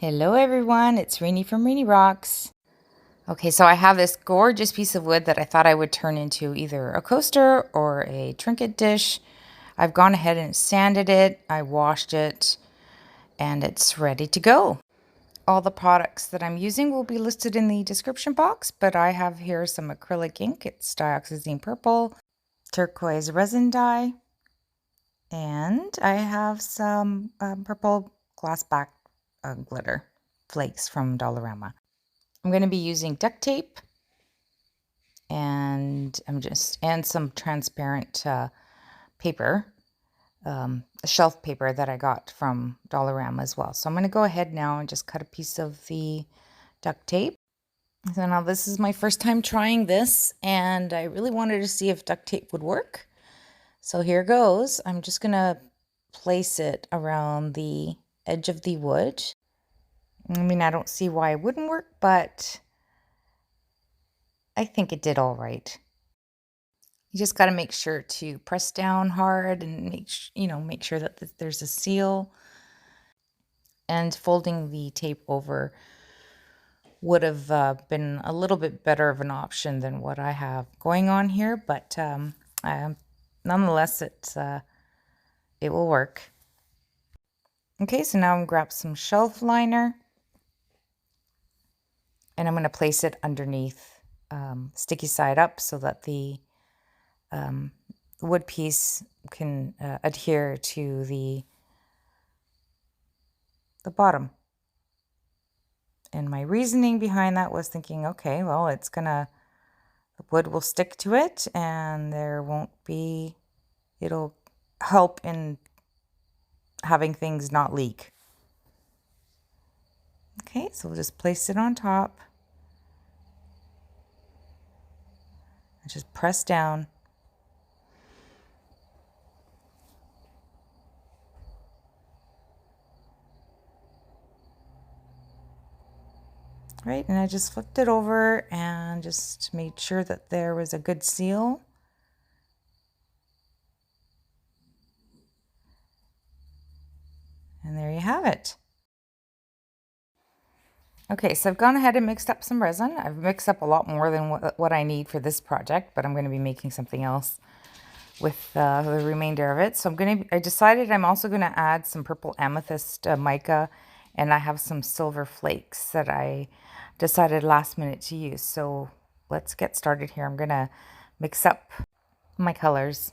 Hello everyone, it's Rainy from Rainy Rocks. Okay, so I have this gorgeous piece of wood that I thought I would turn into either a coaster or a trinket dish. I've gone ahead and sanded it, I washed it, and it's ready to go. All the products that I'm using will be listed in the description box, but I have here some acrylic ink. It's Diaxozine purple, turquoise resin dye, and I have some purple glass back glitter flakes from Dollarama. I'm going to be using duct tape and some transparent paper, shelf paper that I got from Dollarama as well. So I'm going to go ahead now and just cut a piece of the duct tape. So now this is my first time trying this, and I really wanted to see if duct tape would work. So here goes. I'm just going to place it around the edge of the wood. I mean, I don't see why it wouldn't work, but I think it did all right. You just got to make sure to press down hard and make sure that there's a seal. And folding the tape over would have been a little bit better of an option than what I have going on here, but nonetheless, it will work. Okay, so now I'm going to grab some shelf liner, and I'm going to place it underneath, sticky side up, so that the wood piece can adhere to the bottom. And my reasoning behind that was thinking, okay, well, the wood will stick to it and it'll help in having things not leak. Okay, so we'll just place it on top. And just press down. Right, and I just flipped it over and just made sure that there was a good seal. And there you have it. Okay, so I've gone ahead and mixed up some resin. I've mixed up a lot more than what I need for this project, but I'm going to be making something else with the remainder of it. So I decided I'm also going to add some purple amethyst mica, and I have some silver flakes that I decided last minute to use. So let's get started here. I'm going to mix up my colors.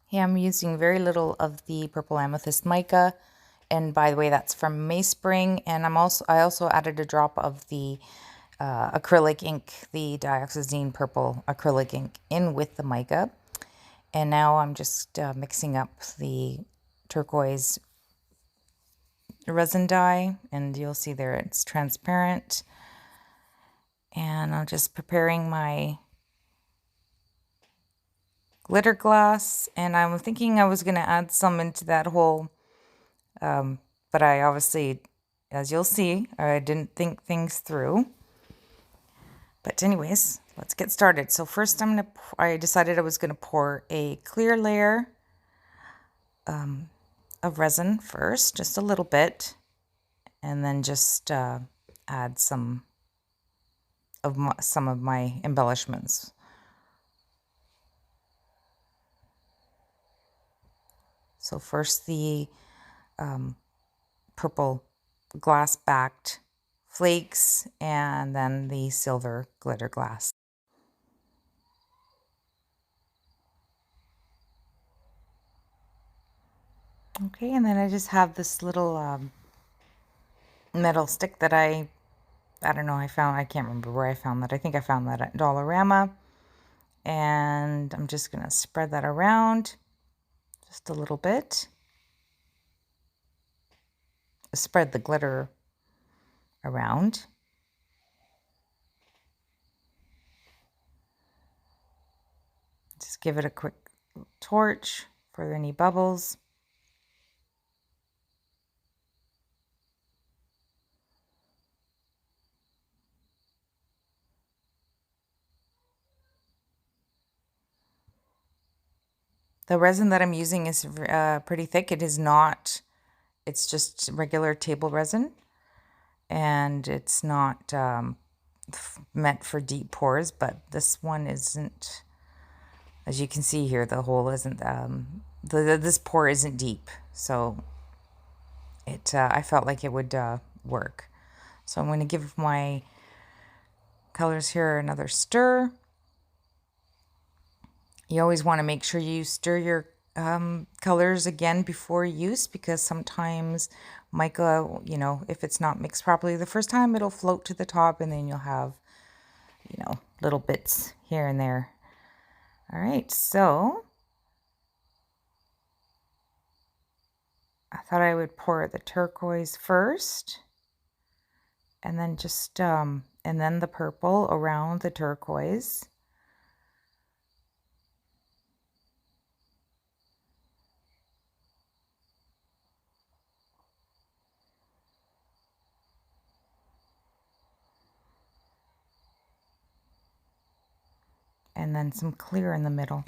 Yeah, I'm using very little of the purple amethyst mica, and by the way, that's from Meyspring. And I also added a drop of the acrylic ink, the Diaxozine purple acrylic ink, in with the mica. And now I'm just mixing up the turquoise resin dye, and you'll see there it's transparent. And I'm just preparing my glitter glass, and I'm thinking I was going to add some into that hole, but I obviously, as you'll see, I didn't think things through. But anyways, let's get started. So first I decided I was going to pour a clear layer of resin first, just a little bit, and then just add some of my embellishments. So first the purple glass-backed flakes, and then the silver glitter glass. Okay, and then I just have this little metal stick that I don't know, I can't remember where I found that. I think I found that at Dollarama. And I'm just going to spread that around just a little bit. Spread the glitter around. Just give it a quick torch for any bubbles. The resin that I'm using is pretty thick. It is not, it's just regular table resin, and it's not meant for deep pours, but this one isn't, as you can see here, the hole isn't, this pour isn't deep, so it I felt like it would work. So I'm going to give my colors here another stir. You always want to make sure you stir your colors again before use, because sometimes mica, you know, if it's not mixed properly the first time, it'll float to the top and then you'll have, you know, little bits here and there. All right, so I thought I would pour the turquoise first, and then just and then the purple around the turquoise. And then some clear in the middle.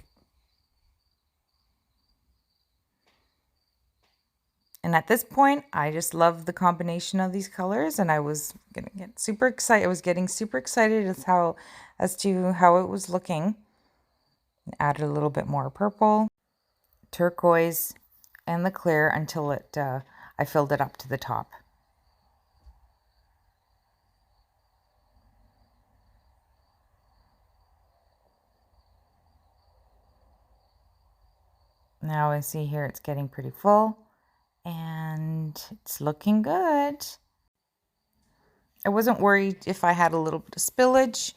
And at this point, I just love the combination of these colors, and I was gonna get super excited. I was getting super excited as to how it was looking. Added a little bit more purple, turquoise, and the clear until it I filled it up to the top. Now I see here it's getting pretty full, and it's looking good. I wasn't worried if I had a little bit of spillage,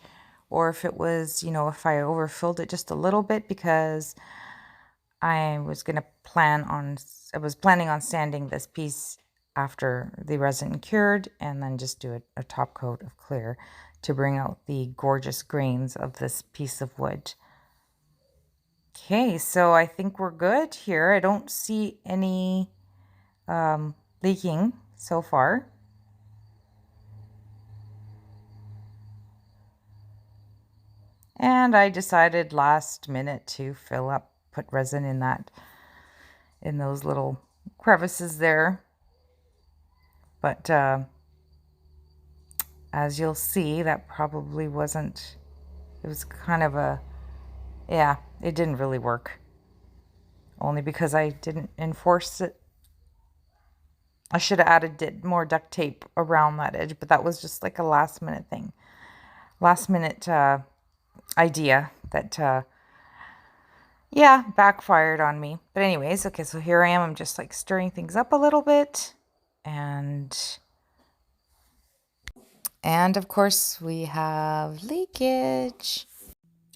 or if it was, you know, if I overfilled it just a little bit, because I was planning on sanding this piece after the resin cured, and then just do a top coat of clear to bring out the gorgeous grains of this piece of wood. Okay, so I think we're good here. I don't see any leaking so far. And I decided last minute to put resin in those little crevices there. But as you'll see, that probably wasn't, it was kind of yeah, it didn't really work. Only because I didn't enforce it. I should have added more duct tape around that edge, but that was just like a last minute thing. Last minute idea that, yeah, backfired on me. But anyways, okay, so here I am. I'm just like stirring things up a little bit. And of course we have leakage.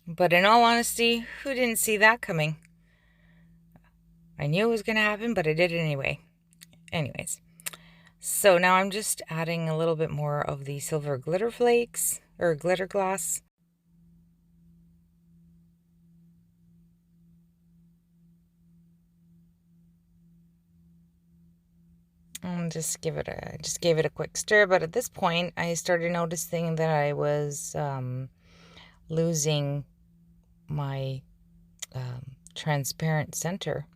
But in all honesty, who didn't see that coming? I knew it was going to happen, but I did it anyway. Anyways, so now I'm just adding a little bit more of the silver glitter flakes, or glitter glass. And just gave it a quick stir. But at this point, I started noticing that I was losing my transparent center.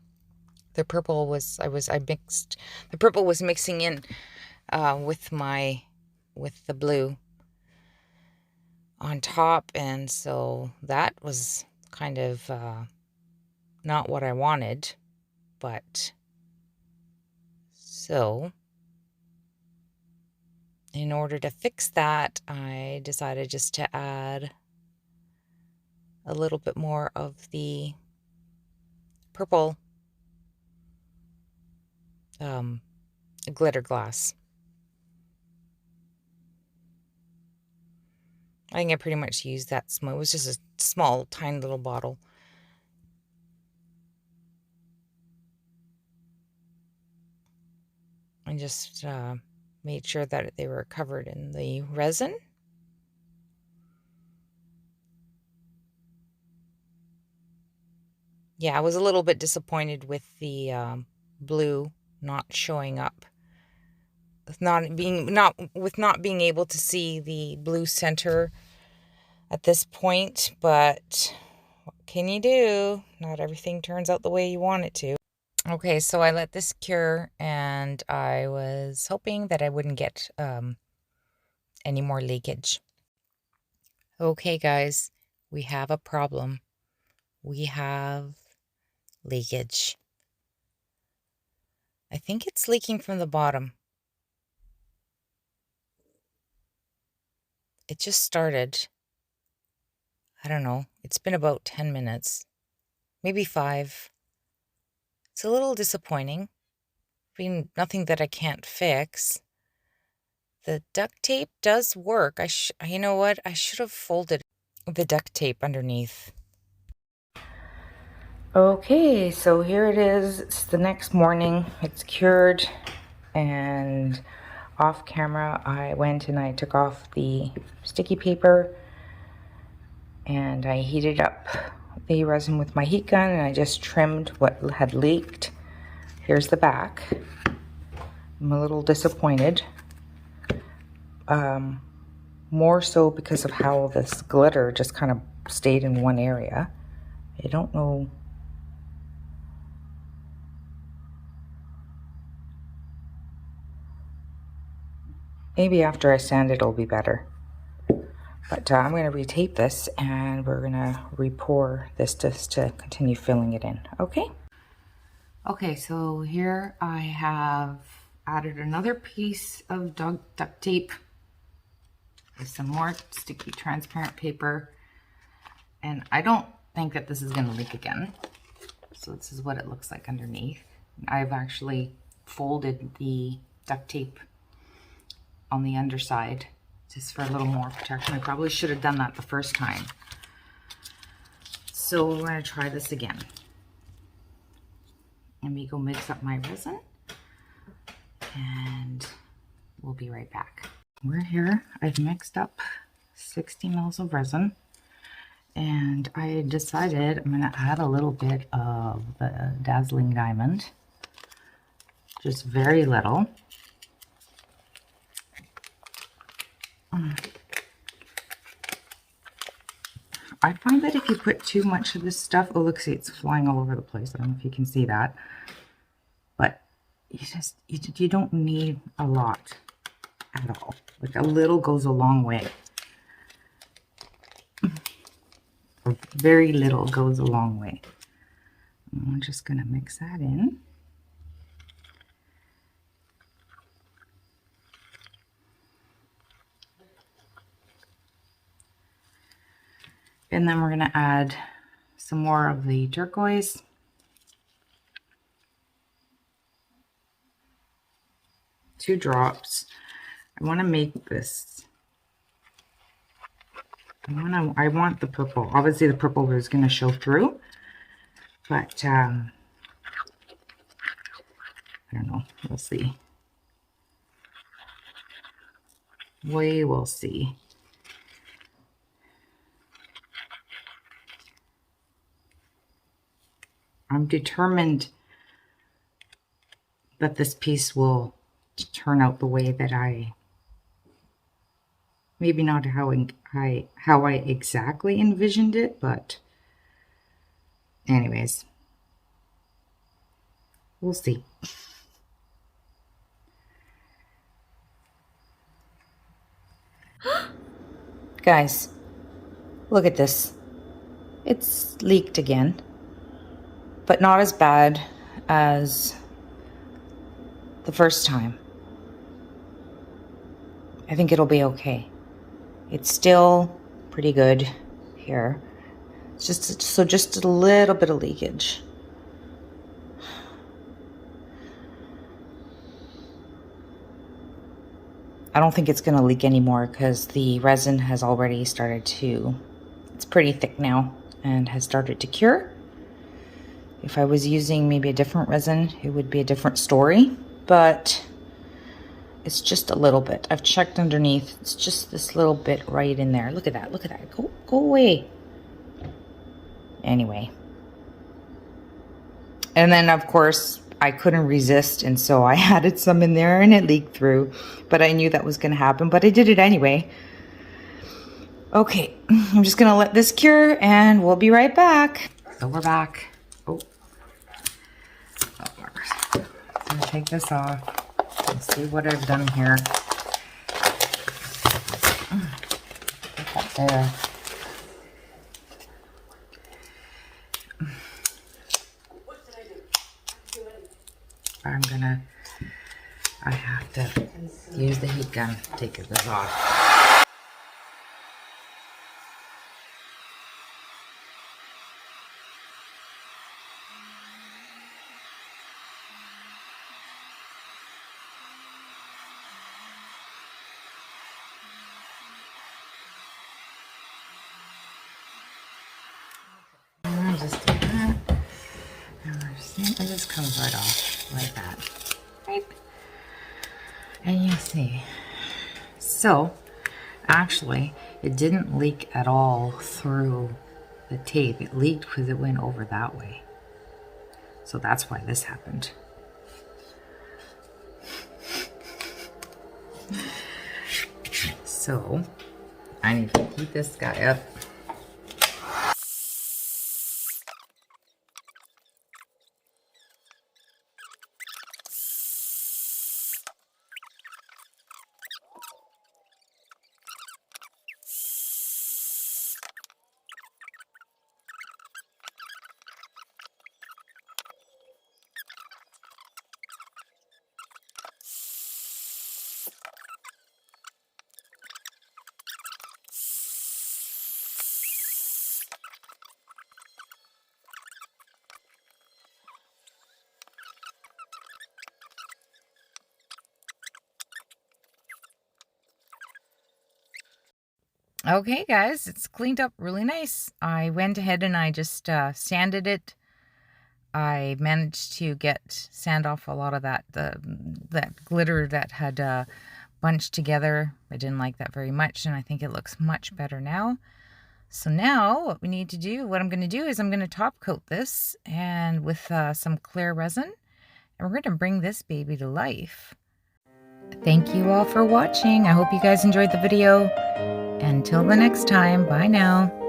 The purple was the purple was mixing in with the blue on top, and so that was kind of not what I wanted. But so in order to fix that, I decided just to add a little bit more of the purple glitter glass. I think I pretty much used that small. It was just a small, tiny little bottle. And just made sure that they were covered in the resin. Yeah, I was a little bit disappointed with the blue not showing up. With not being able to see the blue center at this point, but what can you do? Not everything turns out the way you want it to. Okay, so I let this cure, and I was hoping that I wouldn't get any more leakage. Okay, guys, we have a problem. We have leakage. I think it's leaking from the bottom. It just started. I don't know. It's been about 10 minutes, maybe 5. It's a little disappointing. I mean, nothing that I can't fix. The duct tape does work. You know what? I should have folded the duct tape underneath. Okay, so here it is. It's the next morning. It's cured, and off camera I went and I took off the sticky paper and I heated up the resin with my heat gun, and I just trimmed what had leaked. Here's the back. I'm a little disappointed. More so because of how this glitter just kind of stayed in one area. I don't know. Maybe after I sand it, it'll be better. But I'm going to retape this, and we're going to re-pour this just to continue filling it in. Okay? Okay, so here I have added another piece of duct tape with some more sticky transparent paper. And I don't think that this is going to leak again. So this is what it looks like underneath. I've actually folded the duct tape on the underside just for a little more protection. I probably should have done that the first time. So we're going to try this again. Let me go mix up my resin, and we'll be right back. We're here. I've mixed up 60 mils of resin, and I decided I'm going to add a little bit of the Dazzling diamond, just very little. I find that if you put too much of this stuff, oh look, see, it's flying all over the place. I don't know if you can see that, but you don't need a lot at all. Like a little goes a long way. Or very little goes a long way. I'm just gonna mix that in. And then we're going to add some more of the turquoise. Two drops. I want to make this. I want the purple. Obviously the purple is going to show through. But I don't know. We'll see. We will see. I'm determined that this piece will turn out the way that maybe not how I exactly envisioned it, but anyways, we'll see. Guys, look at this. It's leaked again, but not as bad as the first time. I think it'll be okay. It's still pretty good here. It's just a little bit of leakage. I don't think it's going to leak anymore because the resin has already started to, it's pretty thick now and has started to cure. If I was using maybe a different resin, it would be a different story, but it's just a little bit. I've checked underneath. It's just this little bit right in there. Look at that. Look at that. Go away. Anyway. And then, of course, I couldn't resist, and so I added some in there and it leaked through. But I knew that was going to happen, but I did it anyway. Okay, I'm just gonna let this cure and we'll be right back. So we're back. Oh, I'm gonna take this off and see what I've done here. Put that there. I have to use the heat gun to take this off. And just do that. And it just comes right off like that. Right? And you see. So, actually, it didn't leak at all through the tape. It leaked because it went over that way. So that's why this happened. So, I need to heat this guy up. Okay, guys, it's cleaned up really nice. I went ahead and I just sanded it. I managed to sand off a lot of that glitter that had bunched together. I didn't like that very much, and I think it looks much better now. So now what I'm going to do is I'm going to top coat this and with some clear resin, and we're going to bring this baby to life. Thank you all for watching. I hope you guys enjoyed the video. Until the next time, bye now.